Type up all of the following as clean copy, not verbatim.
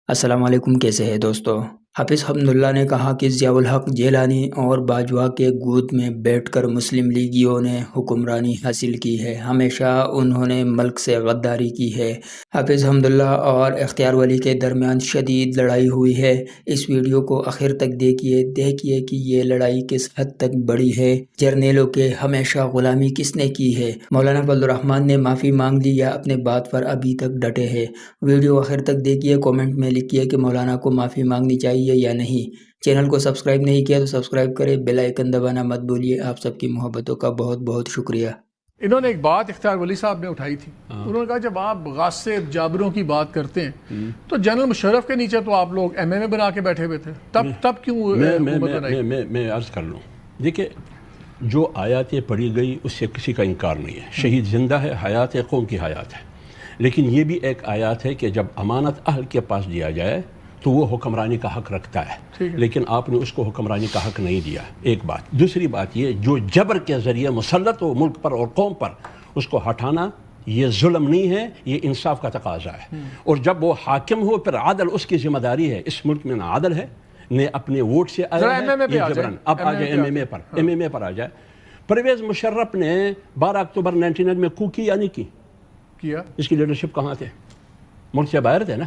السلام علیکم، کیسے ہیں دوستو؟ حافظ حمداللہ نے کہا کہ ضیاء الحق جیلانی اور باجوہ کے گود میں بیٹھ کر مسلم لیگیوں نے حکمرانی حاصل کی ہے، ہمیشہ انہوں نے ملک سے غداری کی ہے۔ حافظ حمداللہ اور اختیار ولی کے درمیان شدید لڑائی ہوئی ہے۔ اس ویڈیو کو آخر تک دیکھیے کہ یہ لڑائی کس حد تک بڑی ہے۔ جرنیلوں کے ہمیشہ غلامی کس نے کی ہے؟ مولانا فضل الرحمان نے معافی مانگ لی یا اپنے بات پر ابھی تک ڈٹے ہیں؟ ویڈیو آخر تک دیکھیے، کومنٹ میں لکھیے کہ مولانا کو معافی مانگنی چاہیے یا نہیں۔ چینل کو سبسکرائب نہیں کیا تو سبسکرائب کریں، بیل آئیکن دبانا مت بھولیے۔ آپ سب کی محبتوں کا بہت بہت شکریہ۔ انہوں نے ایک بات اختیار ولی صاحب نے اٹھائی تھی، انہوں نے کہا جب آپ غاصب جابروں کی بات کرتے ہیں تو جنرل مشرف کے نیچے تو آپ لوگ ایم ایم اے بنا کے بیٹھے ہوئے تھے، تب کیوں حکومت بنائی؟ میں عرض کر لوں، دیکھیں جو آیاتیں پڑھی گئی اس سے کسی کا انکار نہیں ہے، شہید زندہ ہے، حیات قوم کی حیات ہے، لیکن یہ بھی ایک آیات ہے کہ جب امانت اہل کے پاس دیا جائے تو وہ حکمرانی کا حق رکھتا ہے، لیکن آپ نے اس کو حکمرانی کا حق نہیں دیا، ایک بات۔ دوسری بات یہ، جو جبر کے ذریعے مسلط ہو ملک پر اور قوم پر، اس کو ہٹانا یہ ظلم نہیں ہے، یہ انصاف کا تقاضا ہے، اور جب وہ حاکم ہو پھر عادل اس کی ذمہ داری ہے۔ اس ملک میں نہ عادل ہے نہ اپنے ووٹ سے آیا ہے، یہ جبرن۔ اب آ جائے ایم ایم اے پر آ جائے۔ پرویز مشرف نے 12 اکتوبر 1999 میں کو کی یا نہیں کیا؟ اس کی لیڈرشپ کہاں تھے؟ ملک سے باہر تھے نا،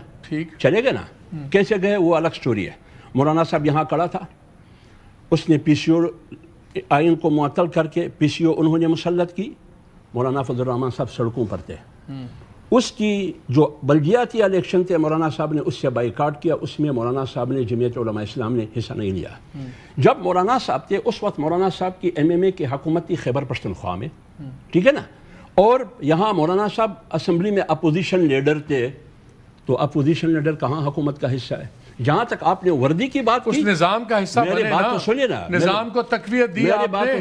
چلے گئے نا، کیسے گئے وہ الگ سٹوری ہے۔ مولانا صاحب یہاں کھڑا تھا، اس نے پی سی او آئین کو معطل کر کے پی سی او انہوں نے مسلط کی، مولانا فضل الرحمان صاحب سڑکوں پر تھے۔ اس کی جو بلدیاتی الیکشن تھے مولانا صاحب نے اس سے بائیکاٹ کیا، اس میں مولانا صاحب نے جمعیت علماء اسلام نے حصہ نہیں لیا۔ جب مولانا صاحب تھے اس وقت مولانا صاحب کی ایم ایم اے کی حکومت تھی خیبر پختونخوا میں، ٹھیک ہے نا، اور یہاں مولانا صاحب اسمبلی میں اپوزیشن لیڈر تھے، تو اپوزیشن لیڈر کہاں حکومت کا حصہ ہے؟ جہاں تک آپ نے وردی کی بات کی، اس نظام کا حصہ بنے نا، بات تو سنیے نا، نظام کو تقویت دی آپ نے،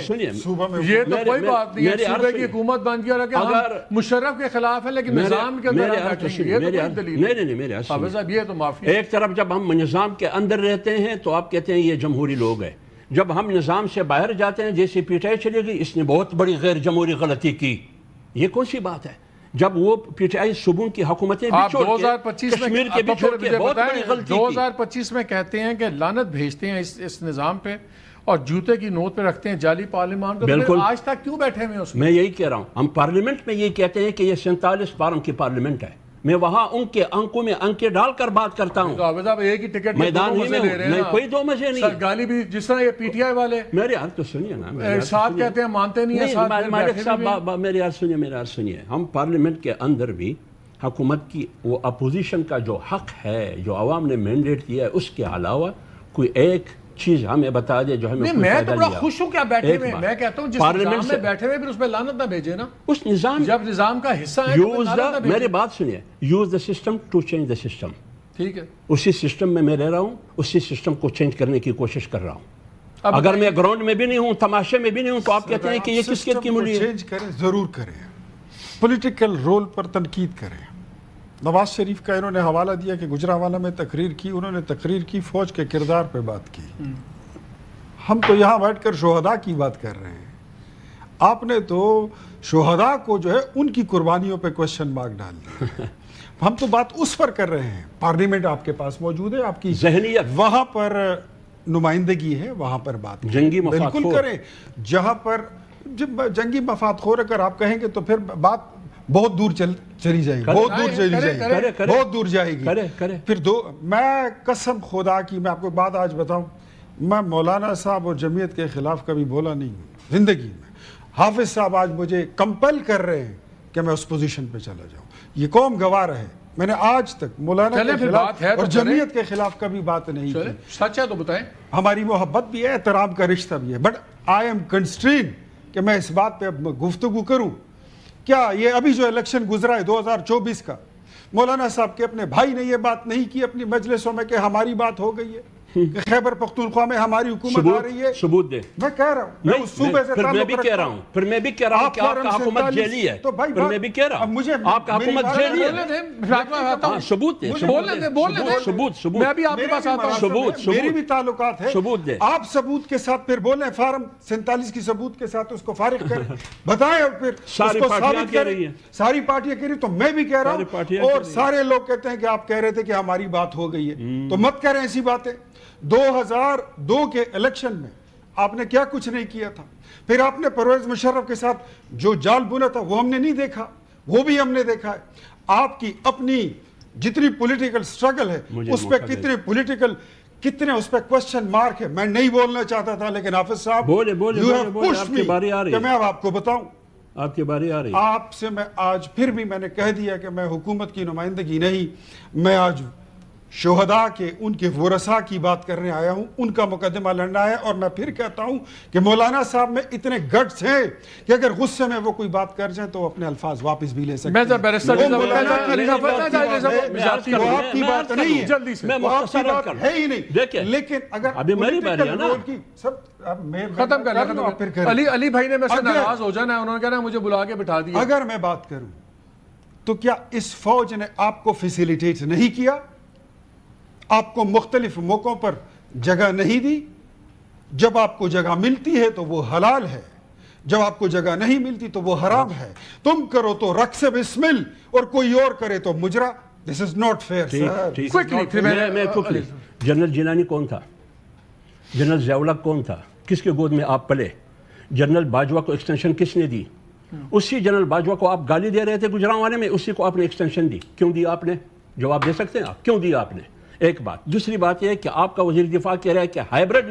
یہ تو کوئی بات نہیں ہے، صوبے کی حکومت بن گیا کہ ہم مشرف کے خلاف ہیں لیکن نظام کے اندر بیٹھیں گے، یہ تو کوئی دلیل نہیں۔ حافظ صاحب یہ تو معافی۔ ایک طرف جب ہم نظام کے اندر رہتے ہیں تو آپ کہتے ہیں یہ جمہوری لوگ ہیں، جب ہم نظام سے باہر جاتے ہیں جیسے پی ٹی آئی چلے گئی، اس نے بہت بڑی غیر جمہوری غلطی کی، یہ کون سی بات ہے؟ جب وہ پی ٹی آئی صوبوں کی حکومتیں بھی چھوڑ کے کشمیر کے بھی چھوڑ کے بہت بڑی غلطی کی۔ 2025 میں کہتے ہیں کہ لعنت بھیجتے ہیں اس نظام پہ اور جوتے کی نوٹ پہ رکھتے ہیں جعلی پارلیمان کو، بالکل آج تک کیوں بیٹھے ہوئے اس میں یہی کہہ رہا ہوں، ہم پارلیمنٹ میں یہی کہتے ہیں کہ یہ 47 فارم کی پارلیمنٹ ہے، میں وہاں ان کے انکوں میں انکے ڈال کر بات کرتا ہوں۔ تو حافظ صاحب ایک ہی ٹکٹ میدان ہی میں ہوں، کوئی دو مزے نہیں۔ گالی بھی جس طرح یہ پی ٹی آئی والے میرے حال تو سنیے نا، ساتھ کہتے ہیں مانتے نہیں ہیں، مالک صاحب میرے حال سنیے، ہم پارلیمنٹ کے اندر بھی حکومت کی وہ اپوزیشن کا جو حق ہے جو عوام نے مینڈیٹ دیا ہے اس کے علاوہ کوئی ایک چیز ہمیں بتا دے جو ہمیں میں تو بڑا خوش ہوں کیا بیٹھے ہوئے، میں کہتا ہوں جس نظام میں بیٹھے ہوئے پھر اس پہ لعنت نہ بھیجے نا، اس نظام جب نظام کا حصہ ہے میری بات سنیے، use the system to change the system, ٹھیک ہے، اسی سسٹم میں رہ رہا ہوں، اسی سسٹم کو چینج کرنے کی کوشش کر رہا ہوں۔ اگر میں گراؤنڈ میں بھی نہیں ہوں، تماشے میں بھی نہیں ہوں، تو آپ کہتے ہیں کہ یہ کس کی مولی ہے؟ چینج کریں، ضرور کریں، پولیٹیکل رول پر تنقید کریں۔ نواز شریف کا انہوں نے حوالہ دیا کہ گجرانوالہ میں تقریر کی، انہوں نے تقریر کی فوج کے کردار پہ بات کی، ہم تو یہاں بیٹھ کر شہداء کی بات کر رہے ہیں، آپ نے تو شہداء کو جو ہے ان کی قربانیوں پہ کوشچن مارک ڈال دیا، ہم تو بات اس پر کر رہے ہیں۔ پارلیمنٹ آپ کے پاس موجود ہے، آپ کی ذہنیت وہاں پر نمائندگی ہے، وہاں پر بات جنگی مفاد بالکل کریں، جہاں پر جب جنگی مفاد خور اگر آپ کہیں گے تو پھر بات بہت دور چلی جائے گی، بہت دور جائے گی۔ پھر میں قسم خدا کی، میں آپ کو بات آج بتاؤں، میں مولانا صاحب اور جمعیت کے خلاف کبھی بولا نہیں ہوں زندگی میں، حافظ صاحب آج مجھے کمپل کر رہے ہیں کہ میں اس پوزیشن پہ چلا جاؤں، یہ قوم گواہ رہے، میں نے آج تک مولانا کے خلاف اور جمعیت کے خلاف کبھی بات نہیں کی۔ سچ ہے تو بتائیں، ہماری محبت بھی ہے، احترام کا رشتہ بھی ہے، بٹ آئی ایم کنسٹرین کہ میں اس بات پہ گفتگو کروں۔ کیا یہ ابھی جو الیکشن گزرا ہے 2024 کا، مولانا صاحب کے اپنے بھائی نے یہ بات نہیں کی اپنی مجلسوں میں کہ ہماری بات ہو گئی ہے؟ کہ خیبر پختونخوا میں ہماری حکومت آ رہی ہے؟ ثبوت دے. میں کہہ رہا ہوں میں اس صوبے سے پھر میں بھی کہہ رہا ہوں کہ آپ کا حکومت جیلی ہے. پھر میں بھی کہہ رہا ہوں آپ کا حکومت جیلی ہے. ثبوت دے. میں بھی آپ کے پاس آتا ہوں. ثبوت. میری بھی تعلقات ہے. ثبوت دے. آپ ثبوت کے ساتھ پھر بولیں فارم 47 کی ثبوت کے ساتھ اس کو فارغ کریں, بتائیں اور پھر ساری پارٹیاں کہہ رہی ہیں. ساری پارٹیاں کہہ رہی, تو میں بھی کہہ رہا ہوں اور سارے لوگ کہتے ہیں کہ آپ کہہ رہے تھے کہ ہماری بات ہو گئی ہے, تو مت کریں ایسی باتیں. 2002 کے الیکشن میں آپ نے کیا کچھ نہیں کیا تھا. پھر آپ نے پرویز مشرف کے ساتھ جو جال بنا تھا وہ ہم نے نہیں دیکھا, وہ بھی ہم نے دیکھا ہے. آپ کی اپنی جتنی پولیٹیکل سٹرگل ہے اس پہ کتنے اس پہ کوسچن مارک ہے. میں نہیں بولنا چاہتا تھا لیکن حافظ صاحب کہ میں اب آپ کو بتاؤں. آپ کی باری آ رہی ہے. آپ سے میں آج پھر بھی میں نے کہہ دیا کہ میں حکومت کی نمائندگی نہیں, میں آج شہداء کے ان کے ورثاء کی بات کرنے آیا ہوں, ان کا مقدمہ لڑنا ہے. اور میں پھر کہتا ہوں کہ مولانا صاحب میں اتنے گٹس ہیں کہ اگر غصے میں وہ کوئی بات کر جائیں تو اپنے الفاظ واپس بھی لے سکتے ہیں. وہ آپ کی بات نہیں ہے ہی نہیں. لیکن اگر ختم کر علی بھائی نے میں سے ناراض ہو جانا ہے, انہوں نے کہنا مجھے بلا کے بٹھا دیا. اگر میں بات کروں تو کیا اس فوج نے آپ کو فیسیلیٹیٹ نہیں کیا, آپ کو مختلف موقعوں پر جگہ نہیں دی؟ جب آپ کو جگہ ملتی ہے تو وہ حلال ہے, جب آپ کو جگہ نہیں ملتی تو وہ حرام ہے. تم کرو تو رقص بسمل اور کوئی اور کرے تو مجرا. This is not fair, sir. میں جنرل جیلانی کون تھا؟ جنرل ضیاء الحق کون تھا؟ کس کے گود میں آپ پلے؟ جنرل باجوہ کو ایکسٹینشن کس نے دی؟ اسی جنرل باجوہ کو آپ گالی دے رہے تھے گجرانوانے میں, اسی کو آپ نے ایکسٹینشن دی. کیوں دی آپ نے؟ جواب دے سکتے ہیں آپ کیوں دی آپ نے؟ ایک بات. دوسری بات یہ ہے کہ آپ کا وزیر دفاع کہہ رہا ہے کہ ہائبرڈ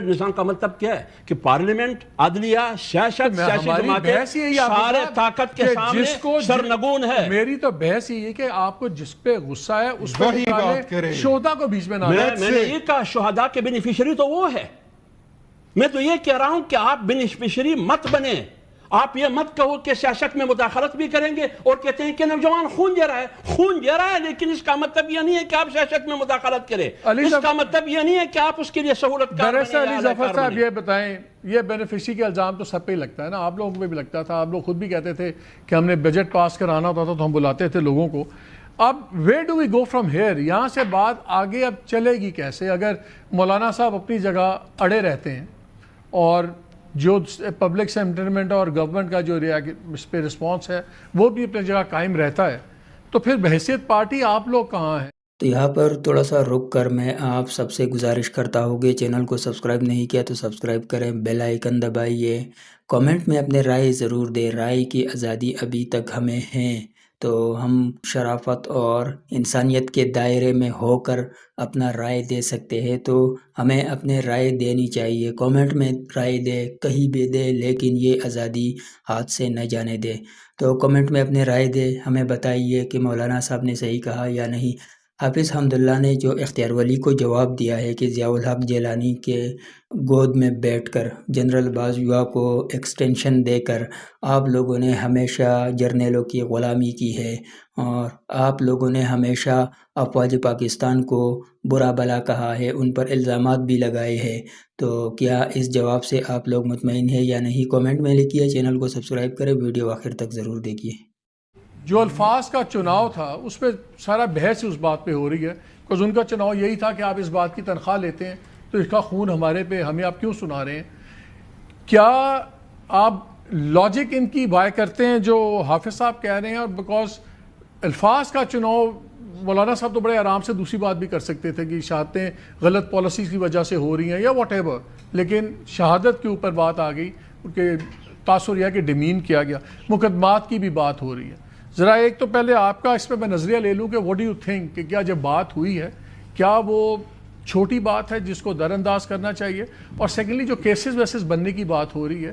نظام کا مطلب کیا ہے کہ پارلیمنٹ, عدلیہ, سیاست, سیاسی جماعتیں سارے طاقت کے سامنے سرنگون ہے. میری تو بحث یہ ہے کہ آپ کو جس پہ غصہ ہے اس پہ شہداء کو بیچ میں نہ میں نے یہ کہا شہداء کے بینیفیشری تو وہ ہے. میں تو یہ کہہ رہا ہوں کہ آپ بینیفیشری مت بنیں. آپ یہ مت کہو کہ سیاست میں مداخلت بھی کریں گے اور کہتے ہیں کہ نوجوان خون دے رہا ہے, لیکن اس کا مطلب یہ نہیں ہے کہ آپ سیاست میں مداخلت کریں. اس کا مطلب یہ نہیں ہے کہ آپ اس کے لیے سہولت کار بنیں. علی ظفر صاحب یہ بتائیں, یہ بینیفیشری کا الزام تو سب پہ ہی لگتا ہے نا, آپ لوگوں کو بھی لگتا تھا. آپ لوگ خود بھی کہتے تھے کہ ہم نے بجٹ پاس کرانا ہوتا تھا تو ہم بلاتے تھے لوگوں کو. اب where do we go from here? یہاں سے بات آگے اب چلے گی کیسے اگر مولانا صاحب اپنی جگہ اڑے رہتے ہیں اور جو پبلک سینٹرمنٹ اور گورنمنٹ کا جو اس پہ رسپانس ہے وہ بھی اپنی جگہ قائم رہتا ہے, تو پھر بحیثیت پارٹی آپ لوگ کہاں ہیں؟ تو یہاں پر تھوڑا سا رک کر میں آپ سب سے گزارش کرتا ہوں کہ چینل کو سبسکرائب نہیں کیا تو سبسکرائب کریں, بیل آئیکن دبائیے, کامنٹ میں اپنے رائے ضرور دیں. رائے کی آزادی ابھی تک ہمیں ہے, تو ہم شرافت اور انسانیت کے دائرے میں ہو کر اپنا رائے دے سکتے ہیں, تو ہمیں اپنے رائے دینی چاہیے. کامنٹ میں رائے دے, کہیں بھی دے, لیکن یہ آزادی ہاتھ سے نہ جانے دے. تو کامنٹ میں اپنے رائے دے, ہمیں بتائیے کہ مولانا صاحب نے صحیح کہا یا نہیں. حافظ حمداللہ نے جو اختیار ولی کو جواب دیا ہے کہ ضیاء الحق جیلانی کے گود میں بیٹھ کر جنرل باجوہ کو ایکسٹینشن دے کر آپ لوگوں نے ہمیشہ جرنیلوں کی غلامی کی ہے اور آپ لوگوں نے ہمیشہ افواج پاکستان کو برا بلا کہا ہے, ان پر الزامات بھی لگائے ہیں. تو کیا اس جواب سے آپ لوگ مطمئن ہیں یا نہیں؟ کامنٹ میں لکھیے, چینل کو سبسکرائب کریں, ویڈیو آخر تک ضرور دیکھیے. جو الفاظ کا چناؤ تھا اس پہ سارا بحث اس بات پہ ہو رہی ہے, because ان کا چناؤ یہی تھا کہ آپ اس بات کی تنخواہ لیتے ہیں تو اس کا خون ہمارے پہ, ہمیں آپ کیوں سنا رہے ہیں؟ کیا آپ لاجک ان کی بائے کرتے ہیں جو حافظ صاحب کہہ رہے ہیں؟ اور بیکاز الفاظ کا چناؤ مولانا صاحب تو بڑے آرام سے دوسری بات بھی کر سکتے تھے کہ شہادتیں غلط پالیسیز کی وجہ سے ہو رہی ہیں یا واٹ ایور, لیکن شہادت کے اوپر بات آ گئی کہ تاثر یہ کہ ڈیمین کیا گیا. مقدمات کی بھی بات ہو رہی ہے. ذرا ایک تو پہلے آپ کا اس پہ میں نظریہ لے لوں کہ واٹ ڈو یو تھنک, کہ کیا جب بات ہوئی ہے کیا وہ چھوٹی بات ہے جس کو در انداز کرنا چاہیے؟ اور سیکنڈلی جو کیسز ویسز بننے کی بات ہو رہی ہے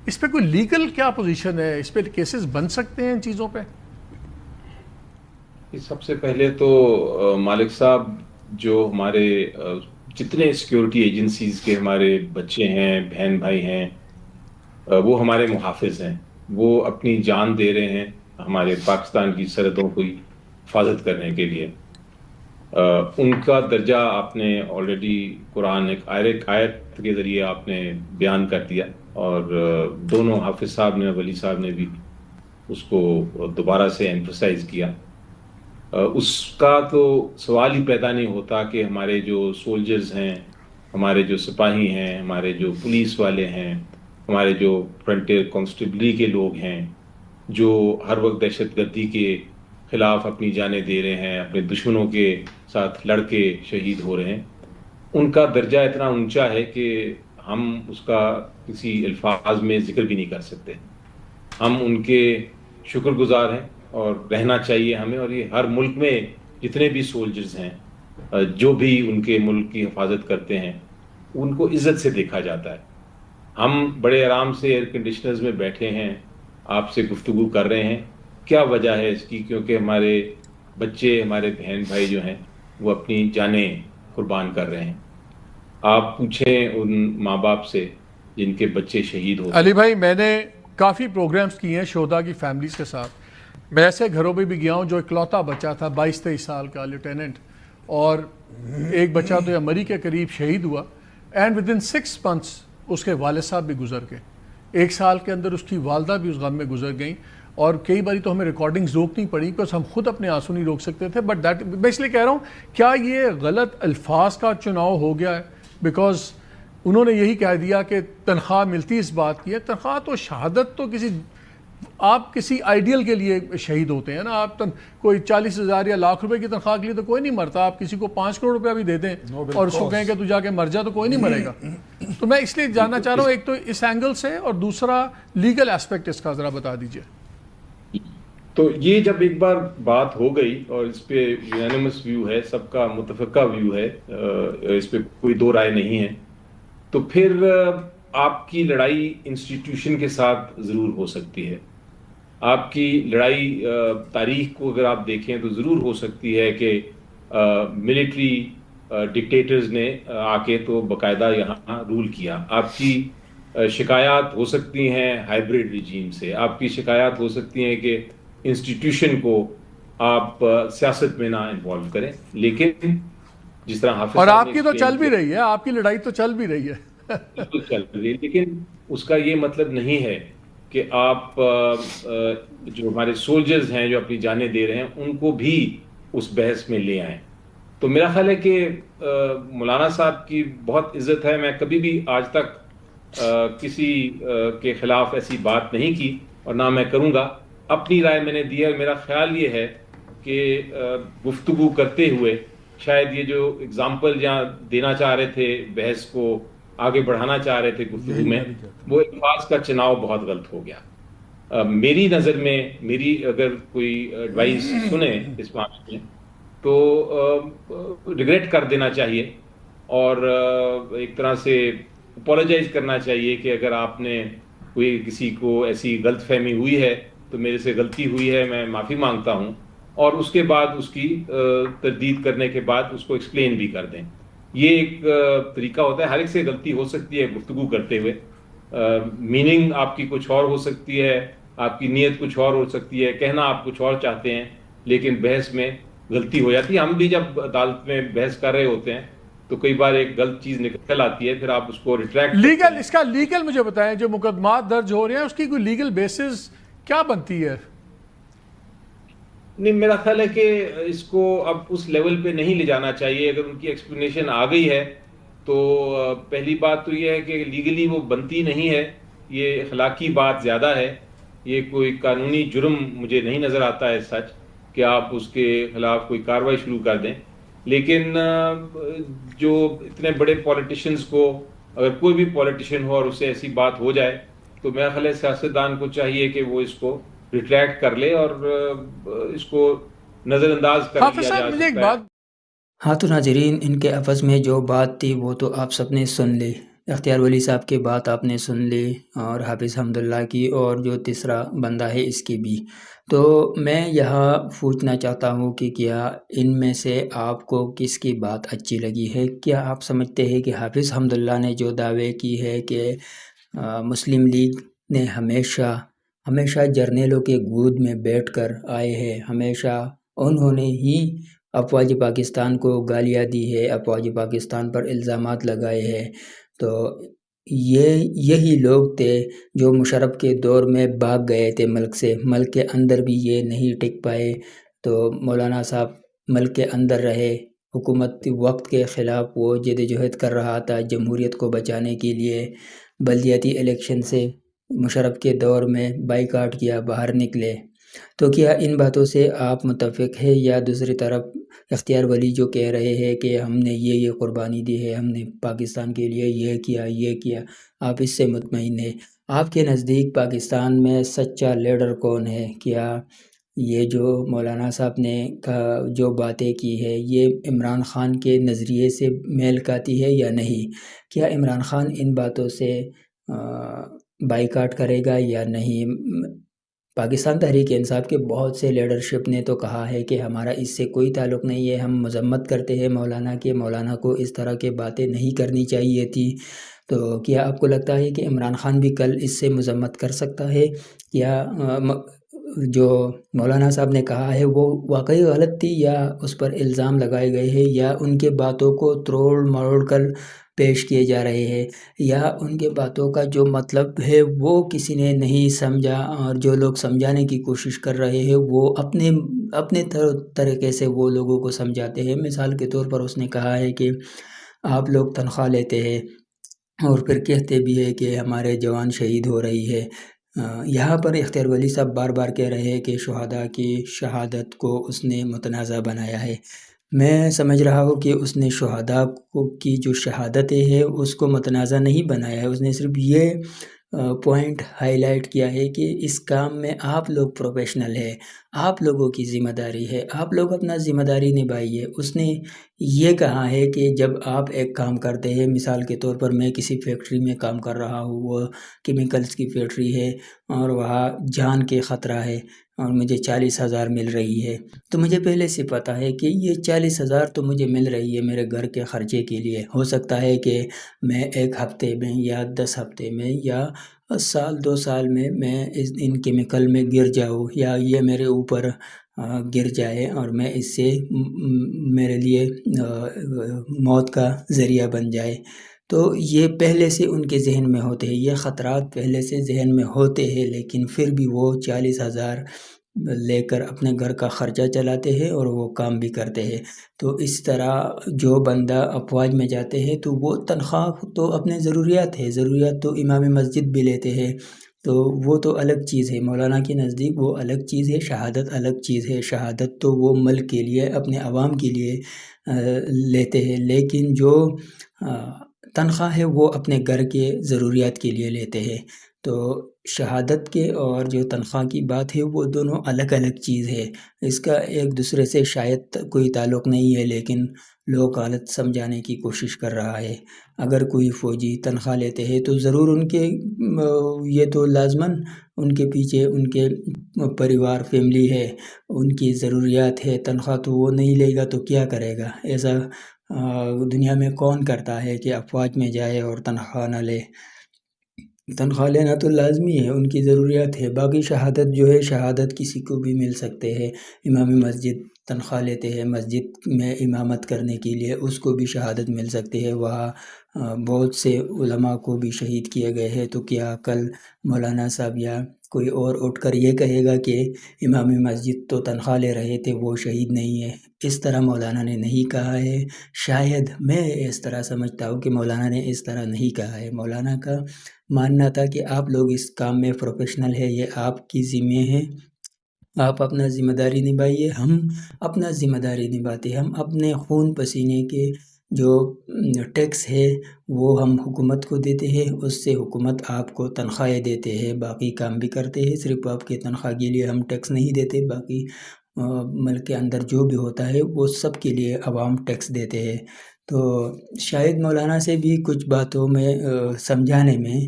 اس پہ کوئی لیگل کیا پوزیشن ہے؟ اس پہ کیسز بن سکتے ہیں ان چیزوں پہ؟ سب سے پہلے تو مالک صاحب جو ہمارے جتنے سیکیورٹی ایجنسیز کے ہمارے بچے ہیں, بہن بھائی ہیں, وہ ہمارے محافظ ہیں. وہ اپنی جان دے رہے ہیں ہمارے پاکستان کی سرحدوں کی حفاظت کرنے کے لیے. ان کا درجہ آپ نے آلریڈی قرآن ایک آیت کے ذریعے آپ نے بیان کر دیا، اور دونوں حافظ صاحب نے، ولی صاحب نے بھی اس کو دوبارہ سے ایمفسائز کیا۔ اس کا تو سوال ہی پیدا نہیں ہوتا کہ ہمارے جو سولجرز ہیں، ہمارے جو سپاہی ہیں، ہمارے جو پولیس والے ہیں، ہمارے جو فرنٹیئر کانسٹیبلری کے لوگ ہیں، جو ہر وقت دہشت گردی کے خلاف اپنی جانیں دے رہے ہیں، اپنے دشمنوں کے ساتھ لڑ کے شہید ہو رہے ہیں، ان کا درجہ اتنا اونچا ہے کہ ہم اس کا کسی الفاظ میں ذکر بھی نہیں کر سکتے۔ ہم ان کے شکر گزار ہیں اور رہنا چاہیے ہمیں، اور یہ ہر ملک میں جتنے بھی سولجرز ہیں، جو بھی ان کے ملک کی حفاظت کرتے ہیں، ان کو عزت سے دیکھا جاتا ہے۔ ہم بڑے آرام سے ایئر کنڈیشنرز میں بیٹھے ہیں، آپ سے گفتگو کر رہے ہیں، کیا وجہ ہے اس کی؟ کیونکہ ہمارے بچے، ہمارے بہن بھائی جو ہیں وہ اپنی جانیں قربان کر رہے ہیں۔ آپ پوچھیں ان ماں باپ سے جن کے بچے شہید ہوتے ہیں۔ علی بھائی، میں نے کافی پروگرامز کیے ہیں شہداء کی فیملیز کے ساتھ، میں ایسے گھروں پہ بھی گیا ہوں جو اکلوتا بچہ تھا 22-23 سال کا لیفٹیننٹ، اور ایک بچہ تو مری کے قریب شہید ہوا، اینڈ ود ان 6 months اس کے والد صاحب بھی گزر گئے، 1 سال کے اندر اس کی والدہ بھی اس غم میں گزر گئیں، اور کئی باری تو ہمیں ریکارڈنگز روکنی پڑی بس ہم خود اپنے آنسو نہیں روک سکتے تھے۔ بٹ دیٹ، میں اس لیے کہہ رہا ہوں، کیا یہ غلط الفاظ کا چناؤ ہو گیا ہے؟ بیکاز انہوں نے یہی کہہ دیا کہ تنخواہ ملتی اس بات کی ہے، تنخواہ تو شہادت تو آپ کسی آئیڈیل کے لیے شہید ہوتے ہیں نا، آپ کوئی 40,000 یا لاکھ روپے کی تنخواہ کے لیے تو کوئی نہیں مرتا، آپ کسی کو 5 کروڑ روپیہ بھی دے دیں اور اس کو کہیں کہ تو جا کے مر جا، تو کوئی نہیں مرے گا۔ تو میں اس لیے جاننا چاہ رہا ہوں، ایک تو اس اینگل سے، اور دوسرا لیگل ایسپیکٹ اس کا ذرا بتا دیجئے۔ تو یہ جب ایک بار بات ہو گئی اور اس پہ یونانیمس ویو ہے، سب کا متفقہ ویو ہے، اس پہ کوئی دو رائے نہیں ہے، تو پھر آپ کی لڑائی انسٹیٹیوشن کے ساتھ ضرور ہو سکتی ہے۔ آپ کی لڑائی تاریخ کو اگر آپ دیکھیں تو ضرور ہو سکتی ہے کہ ملٹری ڈکٹیٹرز نے آ کے تو باقاعدہ یہاں رول کیا۔ آپ کی شکایات ہو سکتی ہیں ہائیبریڈ ریجیم سے، آپ کی شکایات ہو سکتی ہیں کہ انسٹیٹیوشن کو آپ سیاست میں نہ انوالو کریں، لیکن جس طرح حافظ اور صاحب آپ کی تو چل بھی رہی ہے، آپ کی لڑائی تو چل بھی رہی ہے، بالکل چل رہی ہے، لیکن اس کا یہ مطلب نہیں ہے کہ آپ جو ہمارے سولجرز ہیں جو اپنی جانیں دے رہے ہیں ان کو بھی اس بحث میں لے آئیں۔ تو میرا خیال ہے کہ مولانا صاحب کی بہت عزت ہے، میں کبھی بھی آج تک کسی کے خلاف ایسی بات نہیں کی اور نہ میں کروں گا۔ اپنی رائے میں نے دی ہے، اور میرا خیال یہ ہے کہ گفتگو کرتے ہوئے شاید یہ جو اگزامپل جہاں دینا چاہ رہے تھے، بحث کو آگے بڑھانا چاہ رہے تھے گفتگو میں، وہ الفاظ کا چناؤ بہت غلط ہو گیا۔ میری نظر میں، میری اگر کوئی ایڈوائس سنے اس معاملے میں تو ریگریٹ کر دینا چاہیے، اور ایک طرح سے اپولوجائز کرنا چاہیے کہ اگر آپ نے کوئی کسی کو ایسی غلط فہمی ہوئی ہے تو میرے سے غلطی ہوئی ہے، میں معافی مانگتا ہوں، اور اس کے بعد اس کی تردید کرنے کے بعد اس کو ایکسپلین بھی کر دیں۔ یہ ایک طریقہ ہوتا ہے، ہر ایک سے غلطی ہو سکتی ہے گفتگو کرتے ہوئے، میننگ آپ کی کچھ اور ہو سکتی ہے، آپ کی نیت کچھ اور ہو سکتی ہے، کہنا آپ کچھ اور چاہتے ہیں، لیکن بحث میں غلطی ہو جاتی ہے۔ ہم بھی جب عدالت میں بحث کر رہے ہوتے ہیں تو کئی بار ایک غلط چیز نکل آتی ہے، پھر آپ اس کو ریٹریکٹ لیگل، اس کا لیگل مجھے بتائیں، جو مقدمات درج ہو رہے ہیں اس کی کوئی لیگل بیسز کیا بنتی ہے؟ نہیں، میرا خیال ہے کہ اس کو اب اس لیول پہ نہیں لے جانا چاہیے۔ اگر ان کی ایکسپلینیشن آ گئی ہے تو پہلی بات تو یہ ہے کہ لیگلی وہ بنتی نہیں ہے، یہ اخلاقی بات زیادہ ہے، یہ کوئی قانونی جرم مجھے نہیں نظر آتا ہے سچ کہ آپ اس کے خلاف کوئی کارروائی شروع کر دیں۔ لیکن جو اتنے بڑے پولیٹیشنز کو، اگر کوئی بھی پولیٹیشین ہو اور اس سے ایسی بات ہو جائے تو میرا خیال ہے سیاستدان کو چاہیے کہ وہ اس کو ریٹریکٹ کر لے اور اس کو نظر انداز کر لیا جا سکتا ہے۔ ہاں تو ناظرین، ان کے عوض میں جو بات تھی وہ تو آپ سب نے سن لی، اختیار ولی صاحب کی بات آپ نے سن لی، اور حافظ حمداللہ کی، اور جو تیسرا بندہ ہے اس کی بھی۔ تو میں یہاں پوچھنا چاہتا ہوں کہ کیا ان میں سے آپ کو کس کی بات اچھی لگی ہے؟ کیا آپ سمجھتے ہیں کہ حافظ حمداللہ نے جو دعوے کی ہے کہ مسلم لیگ نے ہمیشہ جرنیلوں کے گود میں بیٹھ کر آئے ہیں، ہمیشہ انہوں نے ہی افواج پاکستان کو گالیاں دی ہے، افواج پاکستان پر الزامات لگائے ہیں۔ تو یہی لوگ تھے جو مشرف کے دور میں بھاگ گئے تھے ملک سے، ملک کے اندر بھی یہ نہیں ٹک پائے۔ تو مولانا صاحب ملک کے اندر رہے، حکومت وقت کے خلاف وہ جدوجہد کر رہا تھا جمہوریت کو بچانے کے لیے۔ بلدیاتی الیکشن سے مشرف کے دور میں بائیکاٹ کیا، باہر نکلے۔ تو کیا ان باتوں سے آپ متفق ہیں، یا دوسری طرف اختیار ولی جو کہہ رہے ہیں کہ ہم نے یہ قربانی دی ہے، ہم نے پاکستان کے لیے یہ کیا، آپ اس سے مطمئن ہیں؟ آپ کے نزدیک پاکستان میں سچا لیڈر کون ہے؟ کیا یہ جو مولانا صاحب نے جو باتیں کی ہے یہ عمران خان کے نظریے سے میل کھاتی ہے یا نہیں؟ کیا عمران خان ان باتوں سے بائیکاٹ کرے گا یا نہیں؟ پاکستان تحریک انصاف کے بہت سے لیڈرشپ نے تو کہا ہے کہ ہمارا اس سے کوئی تعلق نہیں ہے، ہم مذمت کرتے ہیں مولانا کے، مولانا کو اس طرح کے باتیں نہیں کرنی چاہیے تھی۔ تو کیا آپ کو لگتا ہے کہ عمران خان بھی کل اس سے مذمت کر سکتا ہے؟ کیا جو مولانا صاحب نے کہا ہے وہ واقعی غلط تھی، یا اس پر الزام لگائے گئے ہیں، یا ان کے باتوں کو تروڑ مروڑ کر پیش کیے جا رہے ہیں، یا ان کے باتوں کا جو مطلب ہے وہ کسی نے نہیں سمجھا، اور جو لوگ سمجھانے کی کوشش کر رہے ہیں وہ اپنے طریقے سے وہ لوگوں کو سمجھاتے ہیں؟ مثال کے طور پر اس نے کہا ہے کہ آپ لوگ تنخواہ لیتے ہیں اور پھر کہتے بھی ہے کہ ہمارے جوان شہید ہو رہی ہے۔ یہاں پر اختیار ولی صاحب بار بار کہہ رہے ہیں کہ شہداء کی شہادت کو اس نے متنازع بنایا ہے۔ میں سمجھ رہا ہوں کہ اس نے شہداء کی جو شہادتیں ہیں اس کو متنازع نہیں بنایا ہے، اس نے صرف یہ پوائنٹ ہائی لائٹ کیا ہے کہ اس کام میں آپ لوگ پروفیشنل ہے، آپ لوگوں کی ذمہ داری ہے، آپ لوگ اپنا ذمہ داری نبھائیے۔ اس نے یہ کہا ہے کہ جب آپ ایک کام کرتے ہیں، مثال کے طور پر میں کسی فیکٹری میں کام کر رہا ہوں، وہ کیمیکلز کی فیکٹری ہے اور وہاں جان کے خطرہ ہے اور مجھے 40,000 مل رہی ہے، تو مجھے پہلے سے پتہ ہے کہ یہ 40,000 تو مجھے مل رہی ہے میرے گھر کے خرچے کے لیے۔ ہو سکتا ہے کہ میں 1 ہفتے میں یا 10 ہفتے میں یا سال 2 سال میں ان کیمیکل میں گر جاؤں، یا یہ میرے اوپر گر جائے اور میں اس سے میرے لیے موت کا ذریعہ بن جائے۔ تو یہ پہلے سے ان کے ذہن میں ہوتے ہیں، یہ خطرات پہلے سے ذہن میں ہوتے ہیں، لیکن پھر بھی وہ 40,000 لے کر اپنے گھر کا خرچہ چلاتے ہیں اور وہ کام بھی کرتے ہیں۔ تو اس طرح جو بندہ افواج میں جاتے ہیں تو وہ تنخواہ تو اپنے ضروریات تو امام مسجد بھی لیتے ہیں، تو وہ تو الگ چیز ہے۔ مولانا کے نزدیک وہ الگ چیز ہے، شہادت الگ چیز ہے۔ شہادت تو وہ ملک کے لیے، اپنے عوام کے لیے لیتے ہیں، لیکن جو تنخواہ ہے وہ اپنے گھر کے ضروریات کے لیے لیتے ہیں۔ تو شہادت کے اور جو تنخواہ کی بات ہے وہ دونوں الگ الگ چیز ہے، اس کا ایک دوسرے سے شاید کوئی تعلق نہیں ہے، لیکن لوگ غلط سمجھانے کی کوشش کر رہا ہے۔ اگر کوئی فوجی تنخواہ لیتے ہیں تو ضرور ان کے یہ تو لازماً ان کے پیچھے ان کے پریوار فیملی ہے، ان کی ضروریات ہے، تنخواہ تو وہ نہیں لے گا تو کیا کرے گا؟ ایسا دنیا میں کون کرتا ہے کہ افواج میں جائے اور تنخواہ نہ لے؟ تنخواہ لینا تو لازمی ہے، ان کی ضروریات ہے۔ باقی شہادت جو ہے، شہادت کسی کو بھی مل سکتے ہیں۔ امام مسجد تنخواہ لیتے ہیں مسجد میں امامت کرنے کے لیے، اس کو بھی شہادت مل سکتی ہے۔ وہاں بہت سے علماء کو بھی شہید کیے گئے ہیں، تو کیا کل مولانا صاحب یا کوئی اور اٹھ کر یہ کہے گا کہ امام مسجد تو تنخواہ لے رہے تھے، وہ شہید نہیں ہے؟ اس طرح مولانا نے نہیں کہا ہے، شاید میں اس طرح سمجھتا ہوں کہ مولانا نے اس طرح نہیں کہا ہے۔ مولانا کا ماننا تھا کہ آپ لوگ اس کام میں پروفیشنل ہے، یہ آپ کی ذمہ ہے، آپ اپنا ذمہ داری نبھائیے، ہم اپنا ذمہ داری نبھاتے ہیں، ہم اپنے خون پسینے کے جو ٹیکس ہے وہ ہم حکومت کو دیتے ہیں، اس سے حکومت آپ کو تنخواہیں دیتے ہیں، باقی کام بھی کرتے ہیں، صرف آپ کے تنخواہ کے لیے ہم ٹیکس نہیں دیتے، باقی ملک کے اندر جو بھی ہوتا ہے وہ سب کے لیے عوام ٹیکس دیتے ہیں۔ تو شاید مولانا سے بھی کچھ باتوں میں سمجھانے میں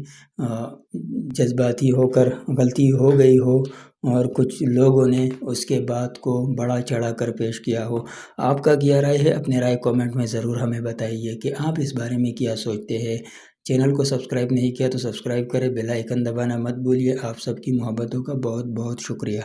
جذباتی ہو کر غلطی ہو گئی ہو، اور کچھ لوگوں نے اس کے بات کو بڑا چڑھا کر پیش کیا ہو۔ آپ کا کیا رائے ہے؟ اپنے رائے کومنٹ میں ضرور ہمیں بتائیے کہ آپ اس بارے میں کیا سوچتے ہیں۔ چینل کو سبسکرائب نہیں کیا تو سبسکرائب کریں، بیل آئیکن دبانا مت بھولیے۔ آپ سب کی محبتوں کا بہت بہت شکریہ۔